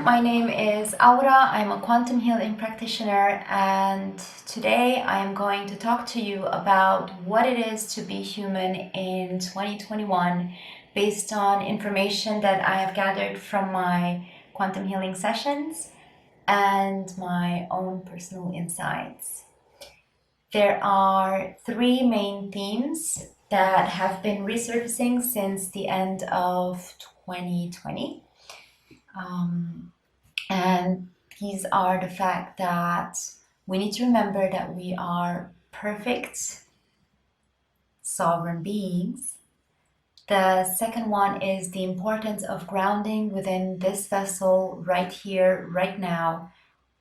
my name is Aura. I'm a quantum healing practitioner, and today I am going to talk to you about what it is to be human in 2021 based on information that I have gathered from my quantum healing sessions and my own personal insights. There are three main themes that have been resurfacing since the end of 2020. And these are the fact that we need to remember that we are perfect sovereign beings. The second one is the importance of grounding within this vessel right here, right now.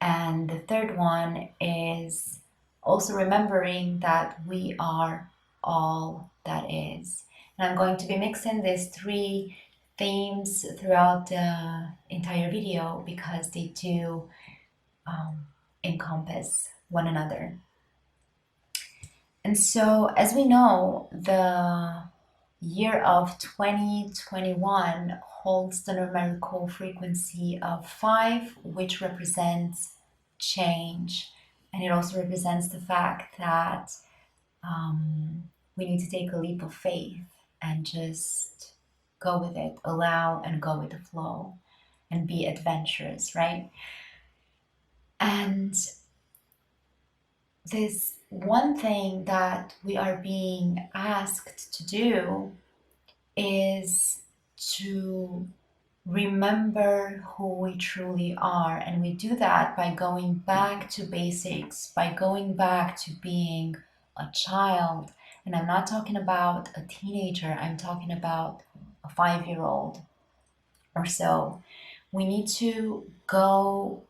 And the third one is also remembering that we are all that is. And I'm going to be mixing these three themes throughout the entire video because they do encompass one another. And so, as we know, the year of 2021 holds the numerical frequency of 5, which represents change. And it also represents the fact that we need to take a leap of faith and just go with it, allow and go with the flow and be adventurous, right? And this one thing that we are being asked to do is to remember who we truly are. And we do that by going back to basics, by going back to being a child. And I'm not talking about a teenager, I'm talking about a 5-year-old or so. We need to go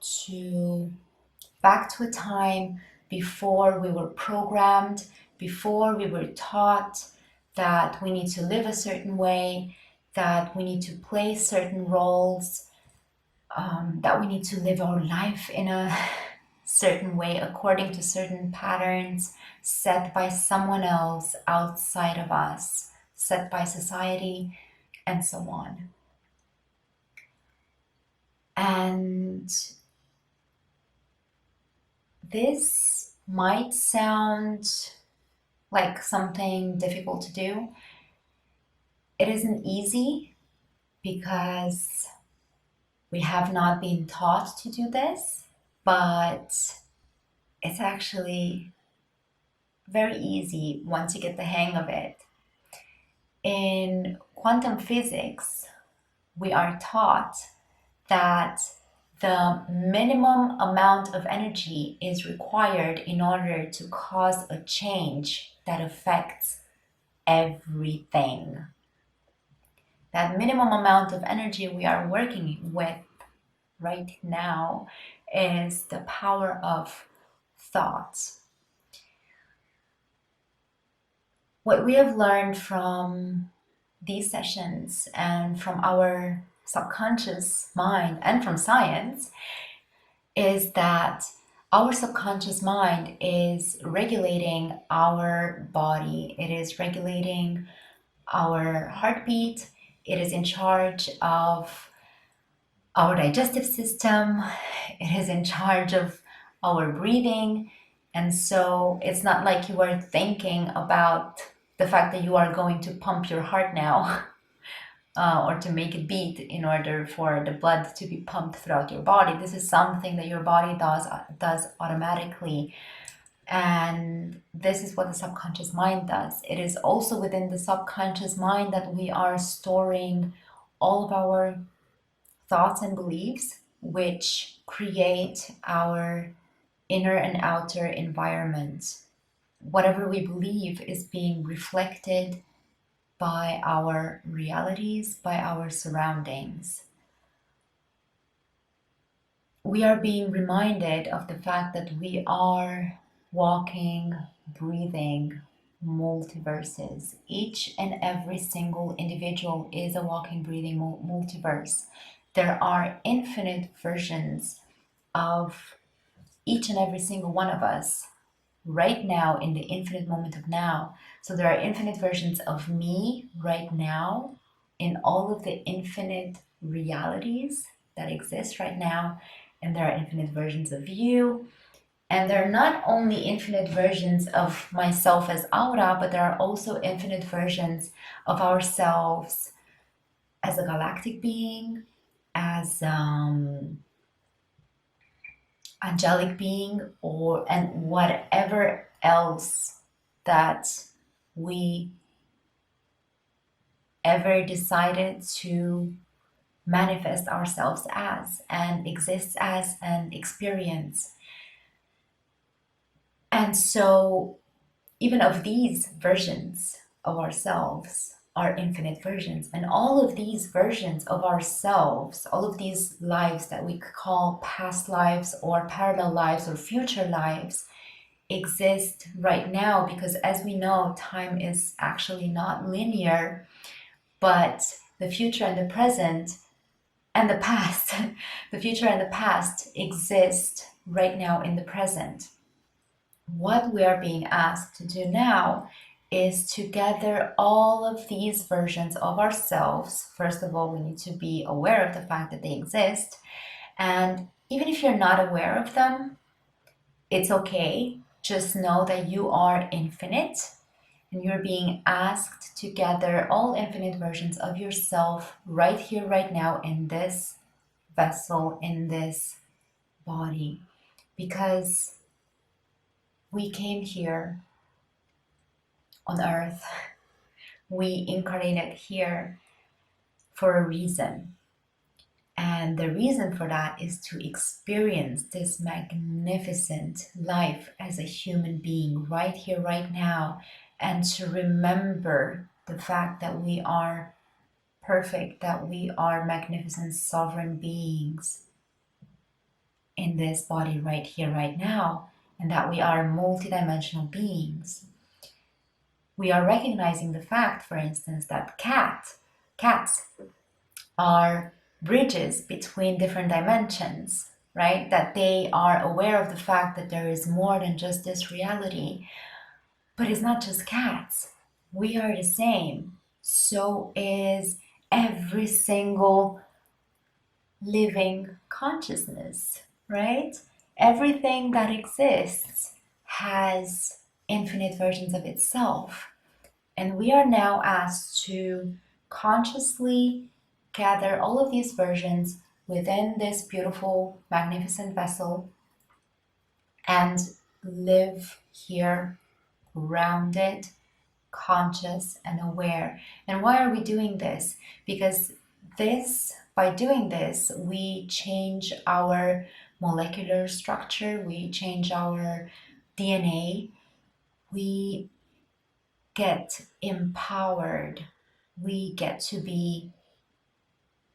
back to a time before we were programmed, before we were taught that we need to live a certain way, that we need to play certain roles, that we need to live our life in a certain way according to certain patterns set by someone else outside of us, set by society, and so on. And this might sound like something difficult to do. It isn't easy because we have not been taught to do this, but it's actually very easy once you get the hang of it. In quantum physics, we are taught that the minimum amount of energy is required in order to cause a change that affects everything. That minimum amount of energy we are working with right now is the power of thought. What we have learned from these sessions and from our subconscious mind and from science is that our subconscious mind is regulating our body. It is regulating our heartbeat. It is in charge of our digestive system. It is in charge of our breathing. And so it's not like you are thinking about the fact that you are going to pump your heart now or to make it beat in order for the blood to be pumped throughout your body. This is something that your body does automatically. And this is what the subconscious mind does. It is also within the subconscious mind that we are storing all of our thoughts and beliefs, which create our inner and outer environment. Whatever we believe is being reflected by our realities, by our surroundings. We are being reminded of the fact that we are walking, breathing multiverses. Each and every single individual is a walking, breathing multiverse. There are infinite versions of each and every single one of us right now in the infinite moment of now. So there are infinite versions of me right now in all of the infinite realities that exist right now, and there are infinite versions of you. And there are not only infinite versions of myself as Aura, but there are also infinite versions of ourselves as a galactic being, as angelic being, or and whatever else that we ever decided to manifest ourselves as and exist as and experience. And so even of these versions of ourselves are infinite versions, and all of these versions of ourselves, all of these lives that we call past lives or parallel lives or future lives, exist right now, because as we know, time is actually not linear, but the future and the present and the past the future and the past exist right now in the present. What we are being asked to do now is to gather all of these versions of ourselves. First of all, we need to be aware of the fact that they exist. And even if you're not aware of them, it's okay. Just know that you are infinite, and you're being asked to gather all infinite versions of yourself right here, right now, in this vessel, in this body. Because we came here on earth, we incarnated here for a reason. And the reason for that is to experience this magnificent life as a human being right here, right now, and to remember the fact that we are perfect, that we are magnificent sovereign beings in this body right here, right now, and that we are multidimensional beings. We are recognizing the fact, for instance, that cats are bridges between different dimensions, right? That they are aware of the fact that there is more than just this reality. But it's not just cats. We are the same. So is every single living consciousness, right? Everything that exists has infinite versions of itself. And we are now asked to consciously gather all of these versions within this beautiful, magnificent vessel and live here grounded, conscious, and aware. And why are we doing this? Because by doing this, we change our molecular structure, we change our DNA, we get empowered, we get to be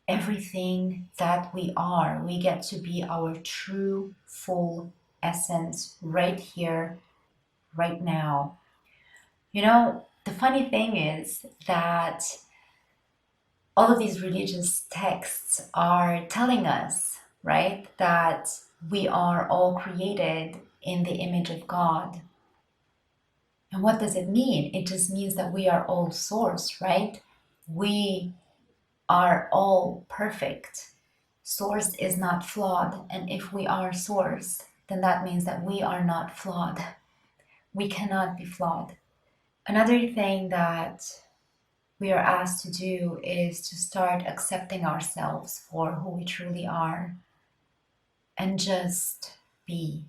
everything that we are. We get to be our true, full essence right here, right now. You know, the funny thing is that all of these religious texts are telling us, right, that we are all created in the image of God. And what does it mean? It just means that we are all source, right? We are all perfect. Source is not flawed. And if we are source, then that means that we are not flawed. We cannot be flawed. Another thing that we are asked to do is to start accepting ourselves for who we truly are and just be.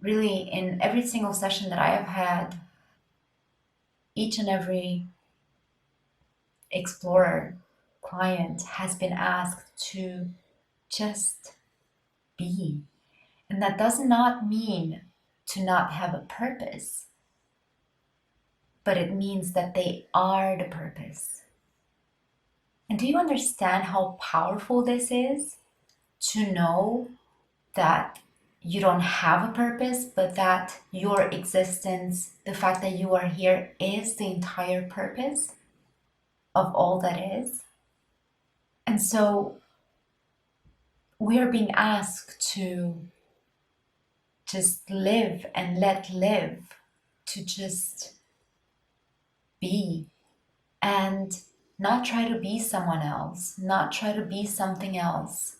Really, in every single session that I have had, each and every explorer client has been asked to just be. And that does not mean to not have a purpose, but it means that they are the purpose. And do you understand how powerful this is? To know that you don't have a purpose, but that your existence, the fact that you are here, is the entire purpose of all that is. And so we are being asked to just live and let live, to just be. And not try to be someone else, not try to be something else.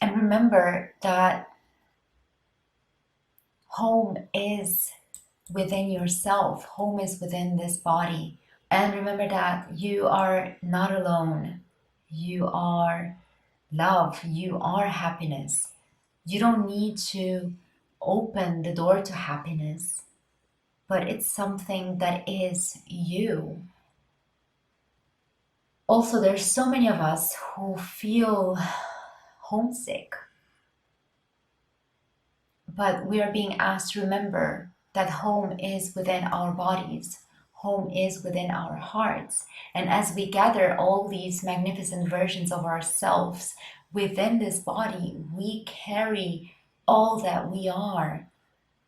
And remember that home is within yourself, home is within this body. And remember that you are not alone. You are love, you are happiness. You don't need to open the door to happiness, but it's something that is you. Also, there's so many of us who feel homesick, but we are being asked to remember that home is within our bodies, home is within our hearts. And as we gather all these magnificent versions of ourselves within this body, we carry all that we are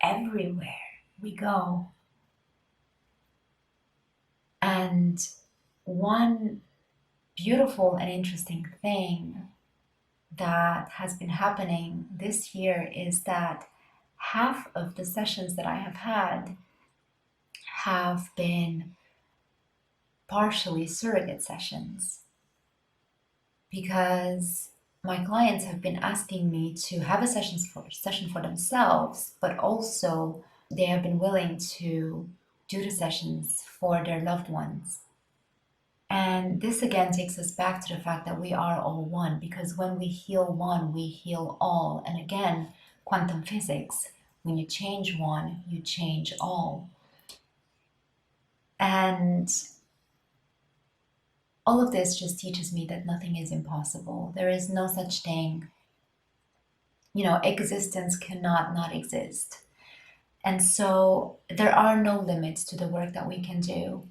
everywhere we go. And one beautiful and interesting thing that has been happening this year is that half of the sessions that I have had have been partially surrogate sessions, because my clients have been asking me to have a session for themselves, but also they have been willing to do the sessions for their loved ones. And this again takes us back to the fact that we are all one, because when we heal one, we heal all. And again, quantum physics, when you change one, you change all. And all of this just teaches me that nothing is impossible. There is no such thing. Existence cannot not exist. And so there are no limits to the work that we can do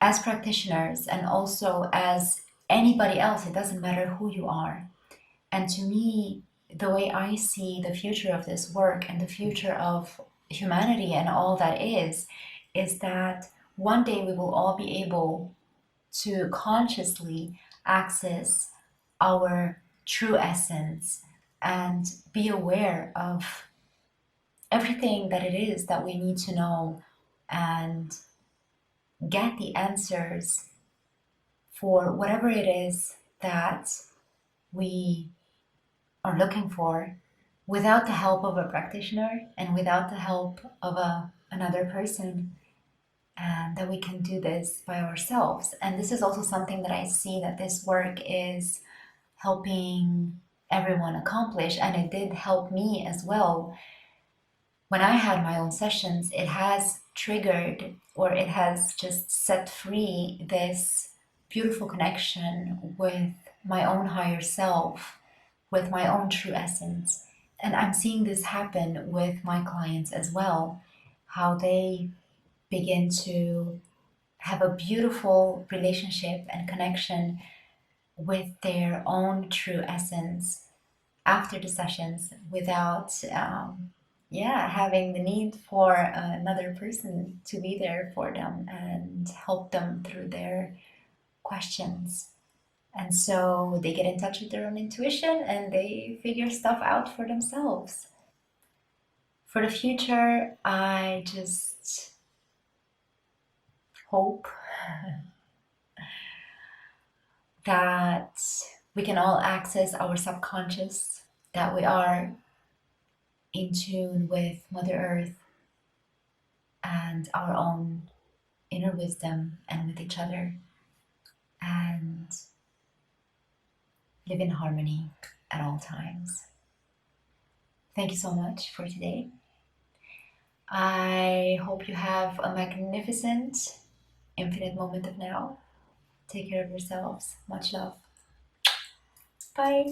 as practitioners, and also as anybody else. It doesn't matter who you are. And to me, the way I see the future of this work and the future of humanity and all that is that one day we will all be able to consciously access our true essence and be aware of everything that it is that we need to know, and get the answers for whatever it is that we are looking for, without the help of a practitioner and without the help of another person, and that we can do this by ourselves. And this is also something that I see that this work is helping everyone accomplish, and it did help me as well. When I had my own sessions, it has triggered, or it has just set free, this beautiful connection with my own higher self, with my own true essence. And I'm seeing this happen with my clients as well, how they begin to have a beautiful relationship and connection with their own true essence after the sessions, without having the need for another person to be there for them and help them through their questions. And so they get in touch with their own intuition and they figure stuff out for themselves. For the future, I just hope that we can all access our subconscious, that we are in tune with Mother Earth and our own inner wisdom and with each other, and live in harmony at all times. Thank you so much for today. I hope you have a magnificent, infinite moment of now. Take care of yourselves. Much love. Bye.